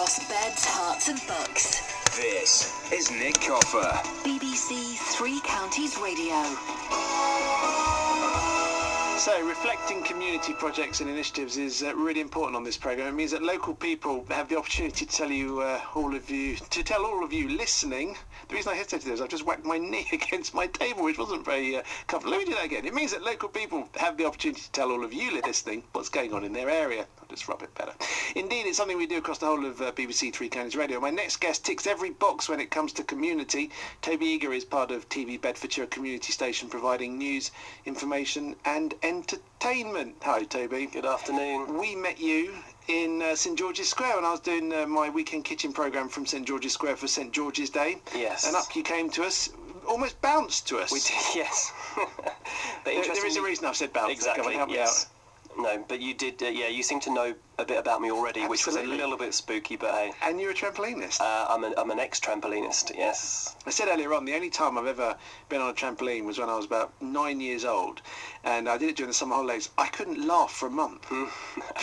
across beds, hearts and bucks. This is Nick Coffer. BBC Three Counties Radio. So, reflecting community projects and initiatives is really important on this programme. It means that local people have the opportunity to tell you, all of you listening. The reason I hesitated is I've just whacked my knee against my table, which wasn't very comfortable. Let me do that again. It means that local people have the opportunity to tell all of you listening what's going on in their area. I'll just rub it better. Indeed, it's something we do across the whole of BBC Three Counties Radio. My next guest ticks every box when it comes to community. Toby Eager is part of TV Bedfordshire, a community station providing news, information and entertainment. Hi, Toby. Good afternoon. We met you in St George's Square when I was doing my weekend kitchen programme from St George's Square for St George's Day. Yes. And up you came to us, almost bounced to us. We did, yes. There is a reason I've said bounce. Exactly, Help me yes. out. No, but you did, you seem to know a bit about me already, Absolutely. which was a little bit spooky, but hey. And you're a trampolinist. I'm an ex-trampolinist, yes. I said earlier on, the only time I've ever been on a trampoline was when I was about 9 years old, and I did it during the summer holidays. I couldn't laugh for a month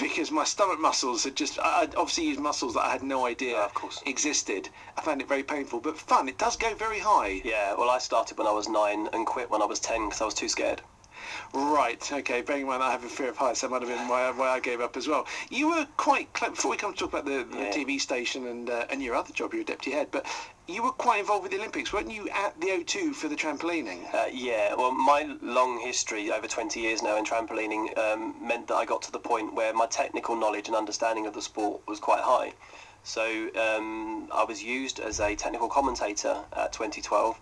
because my stomach muscles had just, I'd obviously used muscles that I had no idea of course. existed. I found it very painful, but fun. It does go very high. Yeah, well, I started when I was 9 and quit when I was 10 because I was too scared. Right, okay, bearing in mind I have a fear of heights, that might have been why I gave up as well. You were quite clever, before we come to talk about the TV station and your other job, you're a deputy head, but you were quite involved with the Olympics, weren't you, at the O2 for the trampolining? Yeah, well, my long history, over 20 years now in trampolining, meant that I got to the point where my technical knowledge and understanding of the sport was quite high. So I was used as a technical commentator at 2012.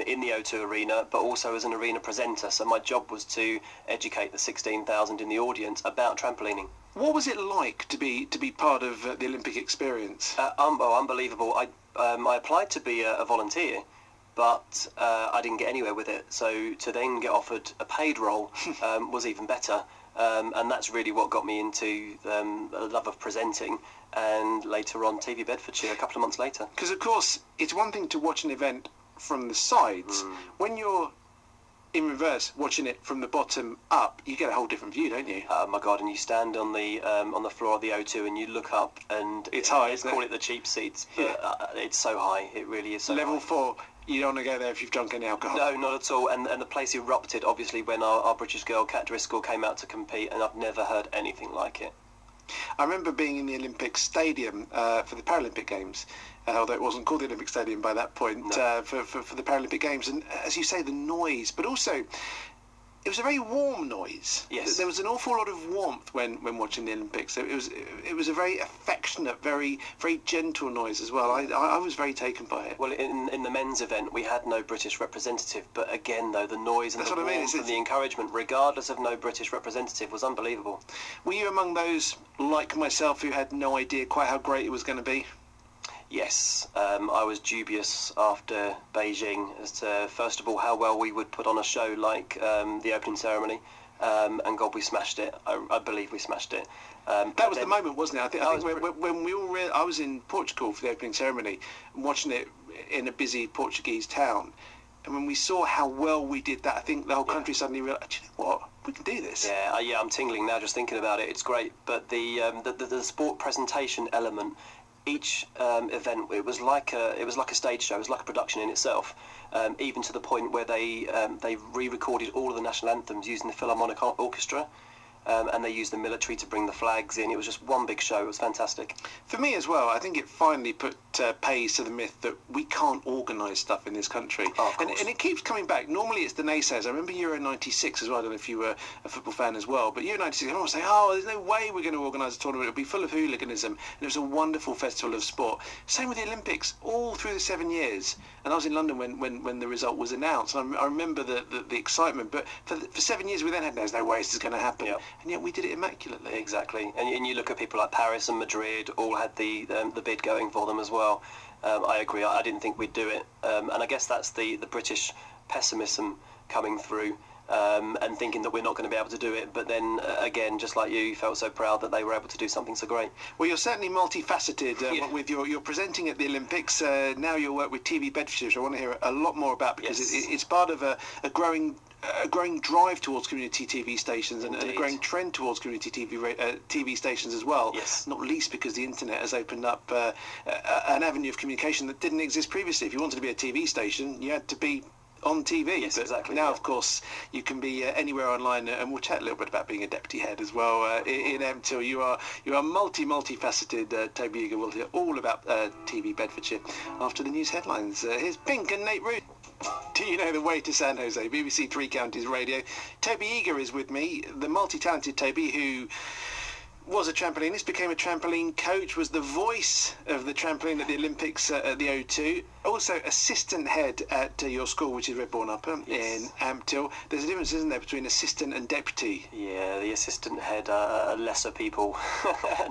In the O2 arena, but also as an arena presenter. So my job was to educate the 16,000 in the audience about trampolining. What was it like to be part of the Olympic experience? Unbelievable. I applied to be a volunteer, but I didn't get anywhere with it. So to then get offered a paid role was even better. And that's really what got me into the love of presenting, and later on TV Bedfordshire a couple of months later. Because of course, it's one thing to watch an event from the sides. When you're in reverse watching it from the bottom up, you get a whole different view, don't you? Oh my God! And you stand on the floor of the O2 and you look up, and it's high, isn't it? Call it the cheap seats, but it's so high. It really is so Level high. 4. You don't want to go there if you've drunk any alcohol. No, not at all. And the place erupted, obviously, when our British girl Kat Driscoll came out to compete, and I've never heard anything like it. I remember being in the Olympic Stadium for the Paralympic Games, although it wasn't called the Olympic Stadium by that point, no. for the Paralympic Games. And as you say, the noise, but also it was a very warm noise. Yes. There was an awful lot of warmth when watching the Olympics. So it was a very affectionate, very gentle noise as well. I was very taken by it. Well, in the men's event, we had no British representative, but again, though, the noise and That's the what I mean. warmth and the encouragement, regardless of no British representative, was unbelievable. Were you among those, like myself, who had no idea quite how great it was going to be? Yes, I was dubious after Beijing as to, first of all, how well we would put on a show like the opening ceremony, and God, we smashed it. I believe we smashed it. That was the moment, wasn't it? I think when we all I was in Portugal for the opening ceremony, watching it in a busy Portuguese town, and when we saw how well we did that, I think the whole country suddenly realised, you know what, we can do this. Yeah, I'm tingling now just thinking about it. It's great, but the sport presentation element. Each event, it was like a stage show. It was like a production in itself, even to the point where they re-recorded all of the national anthems using the Philharmonic Orchestra, and they used the military to bring the flags in. It was just one big show. It was fantastic. For me as well, I think it finally put pays to the myth that we can't organise stuff in this country. Oh, and it keeps coming back. Normally it's the naysayers. I remember Euro 96 as well. I don't know if you were a football fan as well, but Euro 96, everyone was saying, oh, there's no way we're going to organise a tournament. It'll be full of hooliganism. And it was a wonderful festival of sport. Same with the Olympics, all through the 7 years. And I was in London when the result was announced. And I remember the excitement. But for 7 years we then had, there's no way this is going to happen. Yep. And yet we did it immaculately. Exactly. And you look at people like Paris and Madrid, all had the bid going for them as well. I agree. I didn't think we'd do it. And I guess that's the British pessimism coming through. and thinking that we're not going to be able to do it. But then again, just like you felt so proud that they were able to do something so great. Well, you're certainly multifaceted with you're presenting at the Olympics. Now you'll work with TV Bedfordshire, which I want to hear a lot more about, because it's part of a growing drive towards community TV stations and a growing trend towards community TV stations as well. Yes. Not least because the internet has opened up an avenue of communication that didn't exist previously. If you wanted to be a TV station, you had to be on TV. Yes, but exactly. Now, of course, you can be anywhere online, and we'll chat a little bit about being a deputy head as well in MTIL. You are multifaceted. Toby Eager will hear all about TV Bedfordshire after the news headlines. Here's Pink and Nate Root. Do you know the way to San Jose? BBC Three Counties Radio. Toby Eager is with me, the multi-talented Toby, who was a trampolinist, became a trampoline coach, was the voice of the trampoline at the Olympics at the O2, also assistant head at your school, which is Redbourne Upper in Ampthill. There's a difference, isn't there, between assistant and deputy? Yeah, the assistant head are lesser people,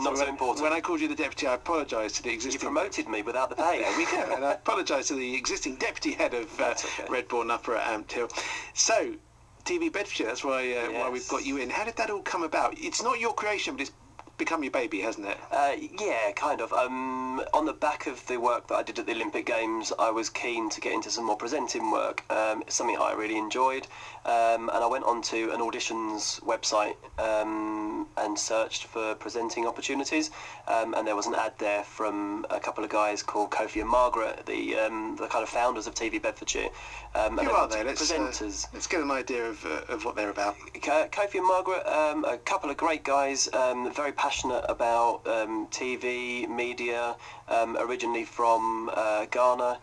not so important. When I called you the deputy, I apologise to the existing... You promoted me without the pay. There we go, and I apologise to the existing deputy head of Redbourne Upper at Ampthill. So, TV Bedfordshire, that's why we've got you in. How did that all come about? It's not your creation, but it's become your baby, hasn't it? Yeah, kind of. On the back of the work that I did at the Olympic Games, I was keen to get into some more presenting work. It's something I really enjoyed, and I went onto an auditions website and searched for presenting opportunities, and there was an ad there from a couple of guys called Kofi and Margaret, the kind of founders of TV Bedfordshire. Who are they? Presenters. Let's get an idea of what they're about. Kofi and Margaret, a couple of great guys, very passionate about TV, media, originally from Ghana,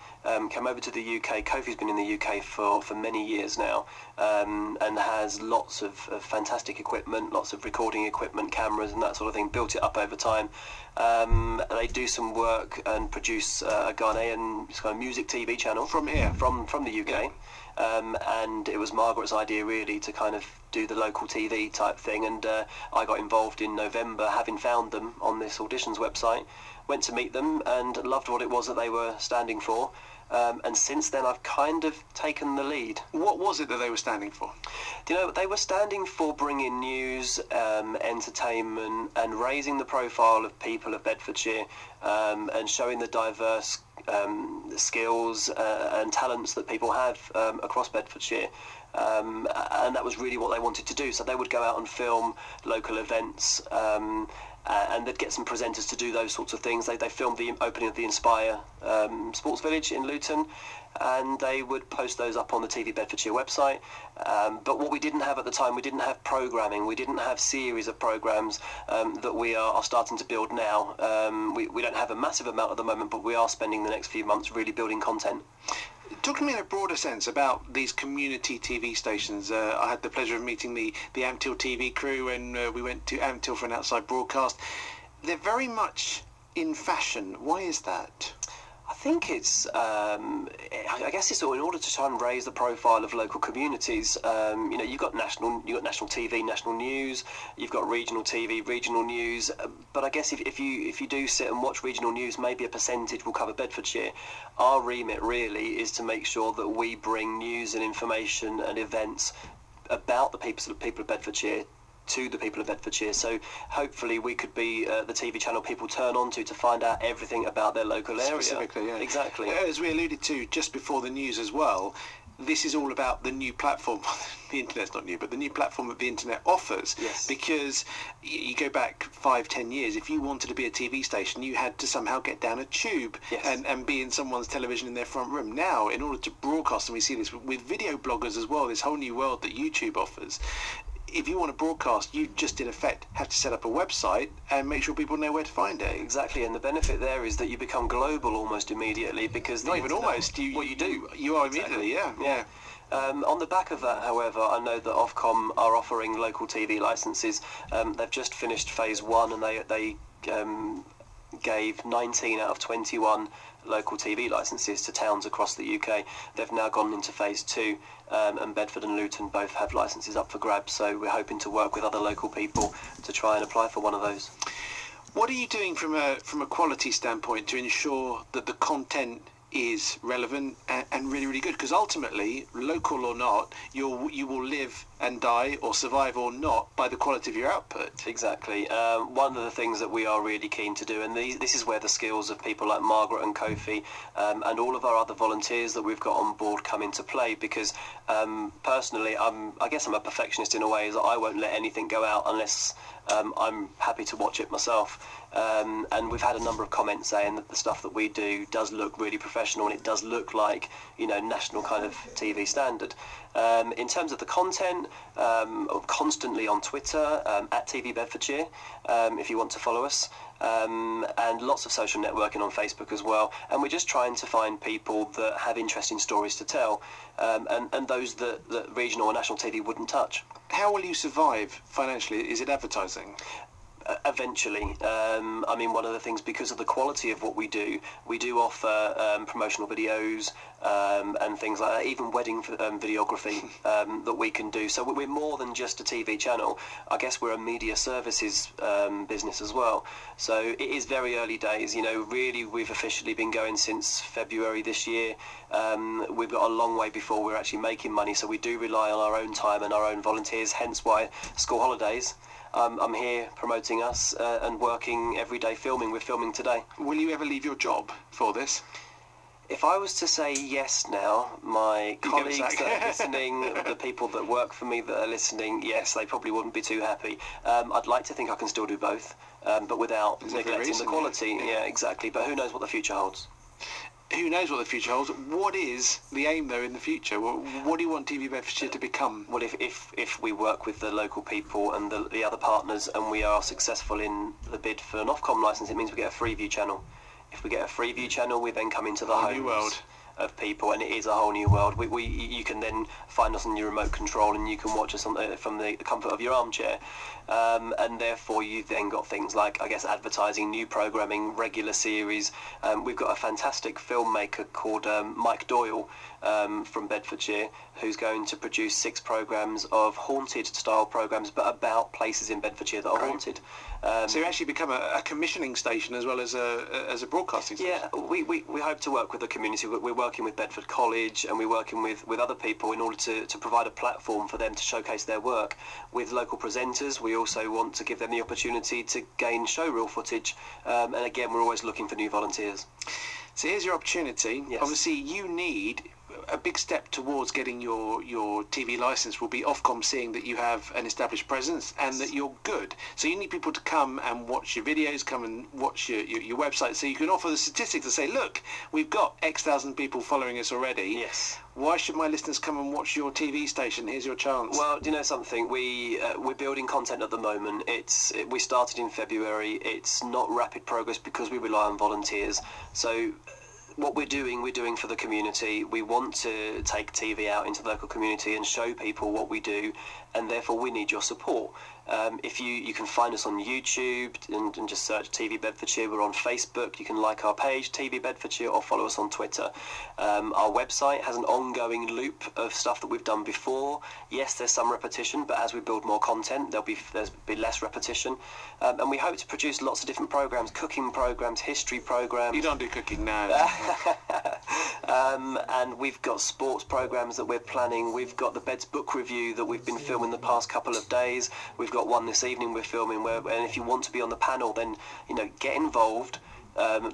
came over to the UK. Kofi's been in the UK for many years now, and has lots of fantastic equipment, lots of recording equipment, cameras and that sort of thing, built it up over time. They do some work and produce a Ghanaian kind of music TV channel from here, from the UK. And it was Margaret's idea really to kind of do the local TV type thing, and I got involved in November, having found them on this auditions website, went to meet them and loved what it was that they were standing for, and since then I've kind of taken the lead. What was it that they were standing for? Do you know, they were standing for bringing news, entertainment and raising the profile of people of Bedfordshire, and showing the diverse skills and talents that people have across Bedfordshire, and that was really what they wanted to do. So they would go out and film local events, and they'd get some presenters to do those sorts of things. They filmed the opening of the Inspire Sports Village in Luton, and they would post those up on the TV Bedfordshire website. But what we didn't have at the time, we didn't have programming, we didn't have series of programmes that we are starting to build now. We don't have a massive amount at the moment, but we are spending the next few months really building content. Talk to me in a broader sense about these community TV stations. I had the pleasure of meeting the Ampthill TV crew when we went to Ampthill for an outside broadcast. They're very much in fashion. Why is that? I think it's, I guess it's all in order to try and raise the profile of local communities. You know, you've got national TV, national news. You've got regional TV, regional news. But I guess if you do sit and watch regional news, maybe a percentage will cover Bedfordshire. Our remit really is to make sure that we bring news and information and events about the people of Bedfordshire to the people of Bedfordshire. So hopefully we could be the TV channel people turn on to find out everything about their local area. Specifically, yeah. Exactly. As we alluded to just before the news as well, this is all about the new platform. The internet's not new, but the new platform that the internet offers. Yes. Because you go back 5-10 years, if you wanted to be a TV station, you had to somehow get down a tube. Yes. and be in someone's television in their front room. Now, in order to broadcast, and we see this with video bloggers as well, this whole new world that YouTube offers, if you want to broadcast, you just in effect have to set up a website and make sure people know where to find it. Exactly, and the benefit there is that you become global almost immediately, because not even almost. You are immediately. Yeah. On the back of that, however, I know that Ofcom are offering local TV licences. They've just finished phase 1, and they gave 19 out of 21 local TV licences to towns across the UK. They've now gone into phase 2, and Bedford and Luton both have licences up for grabs, so we're hoping to work with other local people to try and apply for one of those. What are you doing from a quality standpoint to ensure that the content is relevant and really, really good, because ultimately, local or not, you will live and die or survive or not by the quality of your output. Exactly. One of the things that we are really keen to do, and this is where the skills of people like Margaret and Kofi and all of our other volunteers that we've got on board come into play, because personally, I guess I'm a perfectionist in a way, is that I won't let anything go out unless I'm happy to watch it myself. And we've had a number of comments saying that the stuff that we do does look really professional, and it does look like, you know, national kind of TV standard. In terms of the content, constantly on Twitter, at TV Bedfordshire, if you want to follow us, and lots of social networking on Facebook as well. And we're just trying to find people that have interesting stories to tell, and those that regional or national TV wouldn't touch. How will you survive financially? Is it advertising? Eventually. I mean, one of the things, because of the quality of what we do offer promotional videos and things like that, even wedding videography that we can do. So we're more than just a TV channel. I guess we're a media services business as well. So it is very early days. You know, really, we've officially been going since February this year. We've got a long way before we're actually making money, so we do rely on our own time and our own volunteers, hence why school holidays. I'm here promoting us and working every day filming. We're filming today. Will you ever leave your job for this? If I was to say yes now, my colleagues that are listening, the people that work for me that are listening, yes, they probably wouldn't be too happy. I'd like to think I can still do both, but without neglecting the quality. Yeah, exactly. But who knows what the future holds? Who knows what the future holds? What is the aim, though, in the future? What do you want TV Bedfordshire to become? Well, if we work with the local people and the other partners, and we are successful in the bid for an Ofcom licence, it means we get a Freeview channel. If we get a Freeview channel, we then come into the homes new world of people, and it is a whole new world. You can then find us on your remote control, and you can watch us from the comfort of your armchair. And therefore you've then got things like, I guess, advertising, new programming, regular series. We've got a fantastic filmmaker called Mike Doyle from Bedfordshire, who's going to produce 6 programmes of haunted style programmes, but about places in Bedfordshire that are haunted. So you actually become a commissioning station as well as a broadcasting station? Yeah, we hope to work with the community. We're working with Bedford College, and we're working with other people in order to provide a platform for them to showcase their work. With local presenters, we also want to give them the opportunity to gain showreel footage, and again, we're always looking for new volunteers. So here's your opportunity. Yes. Obviously, you need a big step towards getting your TV licence will be Ofcom seeing that you have an established presence and that you're good. So you need people to come and watch your videos, come and watch your website, so you can offer the statistics to say, look, we've got X thousand people following us already. Yes. Why should my listeners come and watch your TV station? Here's your chance. Well, do you know something? We're building content at the moment. We started in February. It's not rapid progress because we rely on volunteers. So what we're doing for the community. We want to take TV out into the local community and show people what we do, and therefore we need your support. If you can find us on YouTube and just search TV Bedfordshire. We're on Facebook. You can like our page, TV Bedfordshire, or follow us on Twitter. Our website has an ongoing loop of stuff that we've done before. Yes, there's some repetition, but as we build more content, there'll be less repetition. And we hope to produce lots of different programs, cooking programs, history programs. You don't do cooking now. And we've got sports programs that we're planning. We've got the Beds book review that we've been filming the past couple of days. We've got one this evening we're filming, and if you want to be on the panel, then get involved,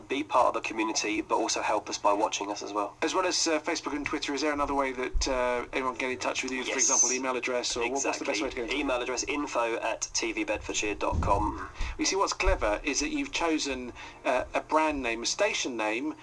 be part of the community, but also help us by watching us as well. As well as Facebook and Twitter, is there another way that anyone can get in touch with you? Yes. For example, email address, or exactly. What's the best way to get in touch? Email address info@tvbedfordshire.com. You see, what's clever is that you've chosen a brand name, a station name,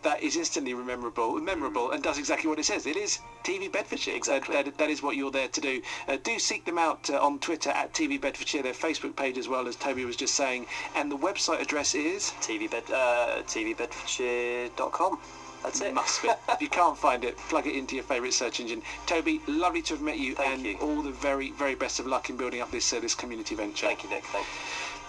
that is instantly memorable and does exactly what it says. It is TV Bedfordshire. Exactly. That is what you're there to do. Do seek them out on Twitter at TV Bedfordshire, their Facebook page as well, as Toby was just saying. And the website address is? tvbedfordshire.com. That's it. Must be. If you can't find it, plug it into your favourite search engine. Toby, lovely to have met you. Thank you. All the very, very best of luck in building up this community venture. Thank you, Nick. Thank you.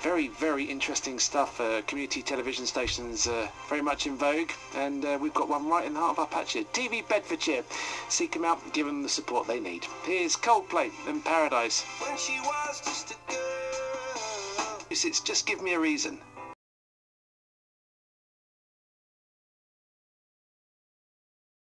Very, very interesting stuff. Community television stations very much in vogue, and we've got one right in the heart of our patch here. TV Bedfordshire. Seek them out and give them the support they need. Here's Coldplay and Paradise. When she was just a girl. It's Just Give Me a Reason.